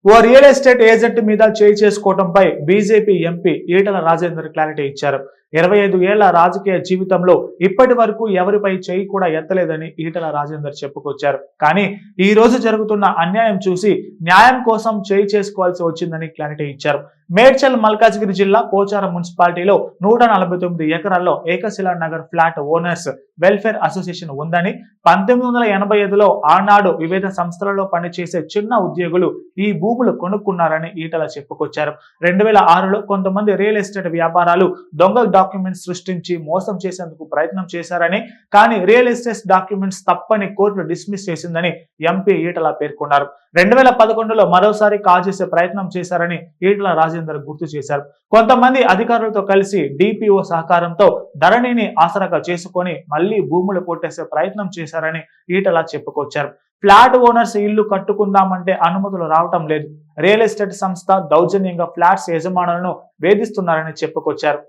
ఓ real estate agent మీద చేయి చేసుకోవడంపై BJP MP Eatala Rajender clarity ఇచ్చారు. 25 ఏళ్ల రాజకీయ జీవితంలో ఇప్పటి వరకు ఎవరిపై చేయి కూడా ఎత్తలేదని ఈటల రాజేందర్ చెప్పుకొచ్చారు. కానీ ఈ రోజు జరుగుతున్న అన్యాయం చూసి న్యాయం కోసం చేయి చేసుకోవాల్సి వచ్చిందని క్లారిటీ ఇచ్చారు. మేడ్చల్ మల్కాజ్గిరి జిల్లా పోచారం మున్సిపాలిటీలో 149 ఎకరాల్లో Ekashila Nagar flat owners welfare association ఉందని, 1985లో ఆనాడు వివిధ సంస్థలలో పనిచేసే చిన్న ఉద్యోగులు ఈ భూములు కొనుక్కున్నారని ఈటల చెప్పుకొచ్చారు. 2006లో కొంతమంది రియల్ ఎస్టేట్ వ్యాపారాలు దొంగ డాక్యుమెంట్స్ సృష్టించి మోసం చేసేందుకు ప్రయత్నం చేశారని, కానీ రియల్ ఎస్టేట్ డాక్యుమెంట్స్ తప్పని కోర్టు డిస్మిస్ చేసిందని ఎంపీ ఈటల పేర్కొన్నారు. 2011లో మరోసారి కాజేసే ప్రయత్నం చేశారని ఈటల రాజేందర్ గుర్తు చేశారు. కొంతమంది అధికారులతో కలిసి డిపిఓ సహకారంతో ధరణిని ఆసరాగా చేసుకొని మళ్లీ భూములు కొట్టేసే ప్రయత్నం చేశారని ఈటల చెప్పుకొచ్చారు. ఫ్లాట్ ఓనర్స్ ఇల్లు కట్టుకుందామంటే అనుమతులు రావటం లేదు. రియల్ ఎస్టేట్ సంస్థ దౌర్జన్యంగా ఫ్లాట్స్ యజమానులను వేధిస్తున్నారని చెప్పుకొచ్చారు.